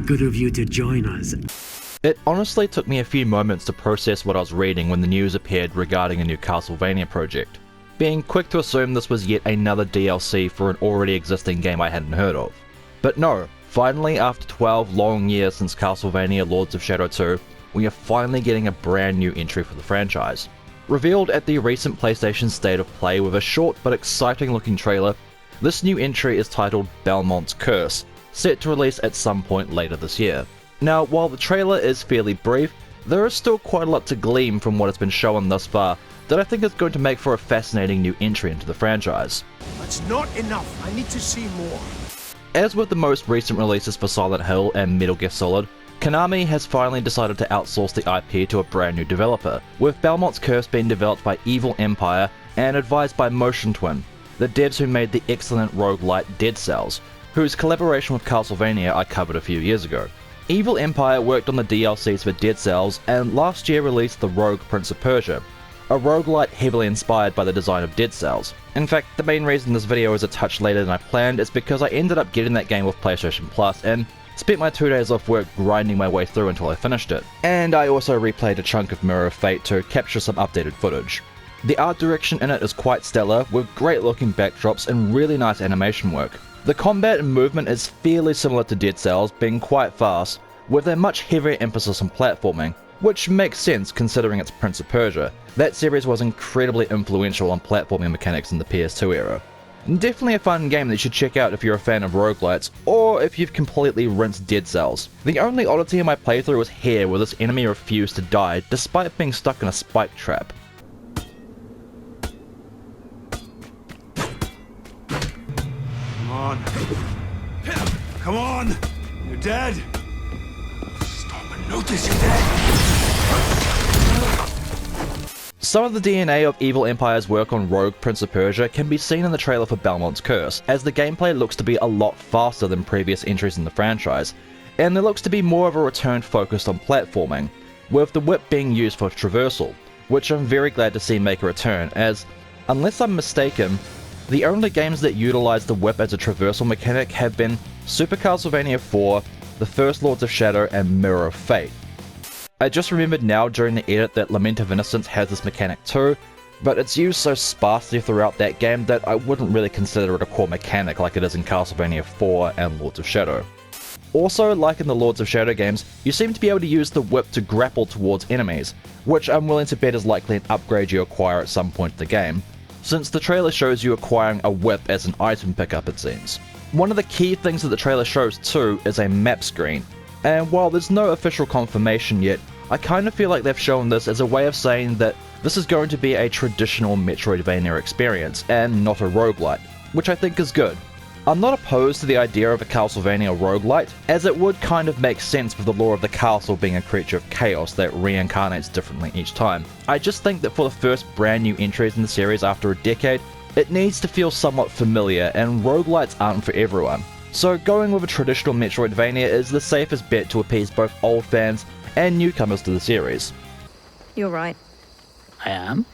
Good of you to join us. It honestly took me a few moments to process what I was reading when the news appeared regarding a new Castlevania project, being quick to assume this was yet another DLC for an already existing game I hadn't heard of. But no, finally after 12 long years since Castlevania Lords of Shadow 2, we are finally getting a brand new entry for the franchise. Revealed at the recent PlayStation State of Play with a short but exciting looking trailer, this new entry is titled Belmont's Curse, set to release at some point later this year. Now, while the trailer is fairly brief, there is still quite a lot to glean from what has been shown thus far that I think is going to make for a fascinating new entry into the franchise. That's not enough. I need to see more. As with the most recent releases for Silent Hill and Metal Gear Solid, Konami has finally decided to outsource the IP to a brand new developer, with Belmont's Curse being developed by Evil Empire and advised by Motion Twin, the devs who made the excellent roguelite Dead Cells, whose collaboration with Castlevania I covered a few years ago. Evil Empire worked on the DLCs for Dead Cells and last year released the Rogue Prince of Persia, a roguelite heavily inspired by the design of Dead Cells. In fact, the main reason this video is a touch later than I planned is because I ended up getting that game with PlayStation Plus and spent my 2 days off work grinding my way through until I finished it. And I also replayed a chunk of Mirror of Fate to capture some updated footage. The art direction in it is quite stellar, with great looking backdrops and really nice animation work. The combat and movement is fairly similar to Dead Cells, being quite fast, with a much heavier emphasis on platforming, which makes sense considering it's Prince of Persia. That series was incredibly influential on platforming mechanics in the PS2 era. Definitely a fun game that you should check out if you're a fan of roguelites, or if you've completely rinsed Dead Cells. The only oddity in my playthrough was here, where this enemy refused to die despite being stuck in a spike trap. Come on. Come on! You're dead! Stop and notice you're dead! Some of the DNA of Evil Empire's work on Rogue Prince of Persia can be seen in the trailer for Belmont's Curse, as the gameplay looks to be a lot faster than previous entries in the franchise, and there looks to be more of a return focused on platforming, with the whip being used for traversal, which I'm very glad to see make a return, as, unless I'm mistaken, the only games that utilize the whip as a traversal mechanic have been Super Castlevania 4, the first Lords of Shadow, and Mirror of Fate. I just remembered now during the edit that Lament of Innocence has this mechanic too, but it's used so sparsely throughout that game that I wouldn't really consider it a core mechanic like it is in Castlevania 4 and Lords of Shadow. Also, like in the Lords of Shadow games, you seem to be able to use the whip to grapple towards enemies, which I'm willing to bet is likely an upgrade you acquire at some point in the game, since the trailer shows you acquiring a whip as an item pickup it seems. One of the key things that the trailer shows too is a map screen, and while there's no official confirmation yet, I kind of feel like they've shown this as a way of saying that this is going to be a traditional Metroidvania experience, and not a roguelite, which I think is good. I'm not opposed to the idea of a Castlevania roguelite, as it would kind of make sense with the lore of the castle being a creature of chaos that reincarnates differently each time. I just think that for the first brand new entries in the series after a decade, it needs to feel somewhat familiar, and roguelites aren't for everyone. So going with a traditional Metroidvania is the safest bet to appease both old fans and newcomers to the series. You're right. I am?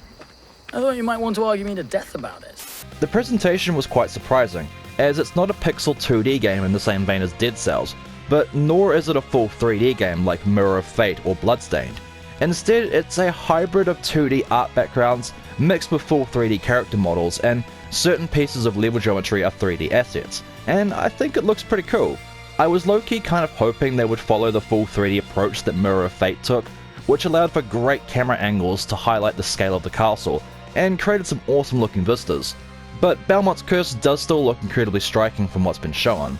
I thought you might want to argue me to death about it. The presentation was quite surprising, as it's not a pixel 2D game in the same vein as Dead Cells, but nor is it a full 3D game like Mirror of Fate or Bloodstained. Instead, it's a hybrid of 2D art backgrounds mixed with full 3D character models, and certain pieces of level geometry are 3D assets, and I think it looks pretty cool. I was low-key kind of hoping they would follow the full 3D approach that Mirror of Fate took, which allowed for great camera angles to highlight the scale of the castle, and created some awesome looking vistas. But Belmont's Curse does still look incredibly striking from what's been shown.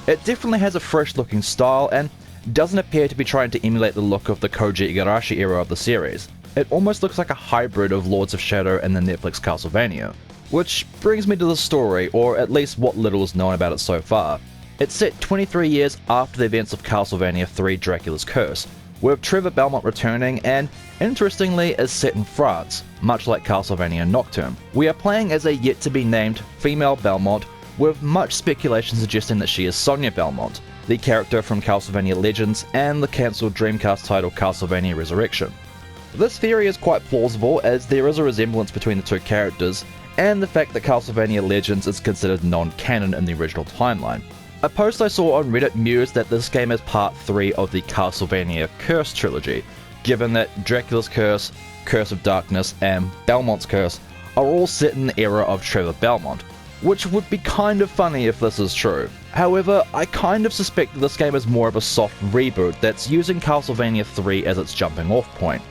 It definitely has a fresh looking style, and doesn't appear to be trying to emulate the look of the Koji Igarashi era of the series. It almost looks like a hybrid of Lords of Shadow and the Netflix Castlevania. Which brings me to the story, or at least what little is known about it so far. It's set 23 years after the events of Castlevania 3 Dracula's Curse, with Trevor Belmont returning, and interestingly is set in France, much like Castlevania Nocturne. We are playing as a yet-to-be-named female Belmont, with much speculation suggesting that she is Sonia Belmont, the character from Castlevania Legends and the cancelled Dreamcast title Castlevania Resurrection. This theory is quite plausible, as there is a resemblance between the two characters, and the fact that Castlevania Legends is considered non-canon in the original timeline. A post I saw on Reddit mused that this game is part 3 of the Castlevania Curse trilogy, given that Dracula's Curse, Curse of Darkness, and Belmont's Curse are all set in the era of Trevor Belmont, which would be kind of funny if this is true. However, I kind of suspect that this game is more of a soft reboot that's using Castlevania 3 as its jumping off point.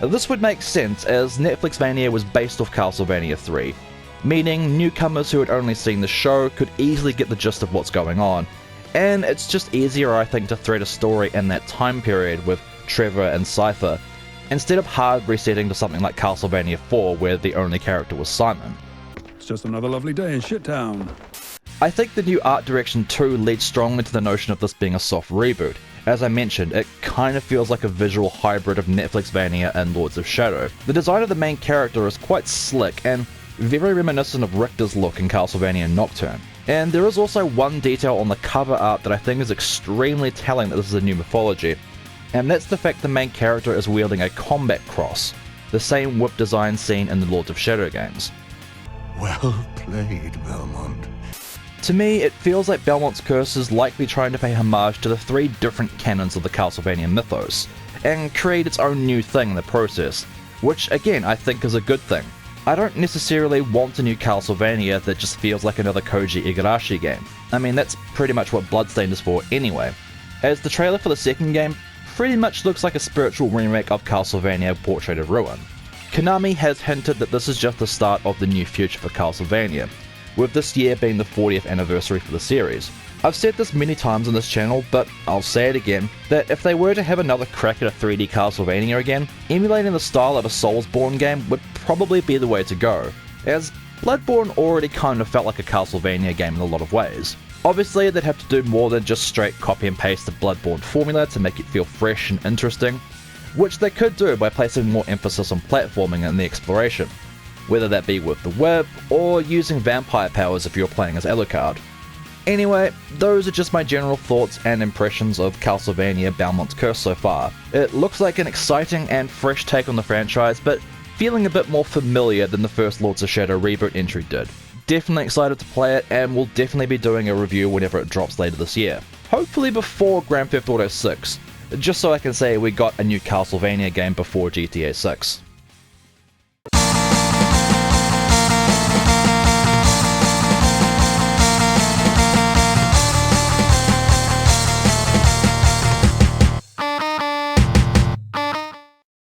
This would make sense as Netflixvania was based off Castlevania 3, meaning newcomers who had only seen the show could easily get the gist of what's going on, and it's just easier I think to thread a story in that time period with Trevor and Cypher, instead of hard resetting to something like Castlevania 4 where the only character was Simon. It's just another lovely day in Shittown. I think the new art direction too leads strongly to the notion of this being a soft reboot. As I mentioned, it kind of feels like a visual hybrid of Netflixvania and Lords of Shadow. The design of the main character is quite slick and very reminiscent of Richter's look in Castlevania Nocturne. And there is also one detail on the cover art that I think is extremely telling that this is a new mythology, and that's the fact the main character is wielding a combat cross, the same whip design seen in the Lords of Shadow games. Well played, Belmont. To me, it feels like Belmont's Curse is likely trying to pay homage to the 3 different canons of the Castlevania mythos, and create its own new thing in the process, which again I think is a good thing. I don't necessarily want a new Castlevania that just feels like another Koji Igarashi game. I mean, that's pretty much what Bloodstained is for anyway, as the trailer for the second game pretty much looks like a spiritual remake of Castlevania Portrait of Ruin. Konami has hinted that this is just the start of the new future for Castlevania, with this year being the 40th anniversary for the series. I've said this many times on this channel, but I'll say it again, that if they were to have another crack at a 3D Castlevania again, emulating the style of a Soulsborne game would probably be the way to go, as Bloodborne already kind of felt like a Castlevania game in a lot of ways. Obviously, they'd have to do more than just straight copy and paste the Bloodborne formula to make it feel fresh and interesting, which they could do by placing more emphasis on platforming and the exploration, whether that be with the whip, or using vampire powers if you're playing as Alucard. Anyway, those are just my general thoughts and impressions of Castlevania Belmont's Curse so far. It looks like an exciting and fresh take on the franchise, but feeling a bit more familiar than the first Lords of Shadow reboot entry did. Definitely excited to play it, and we'll definitely be doing a review whenever it drops later this year. Hopefully before Grand Theft Auto 6, just so I can say we got a new Castlevania game before GTA 6.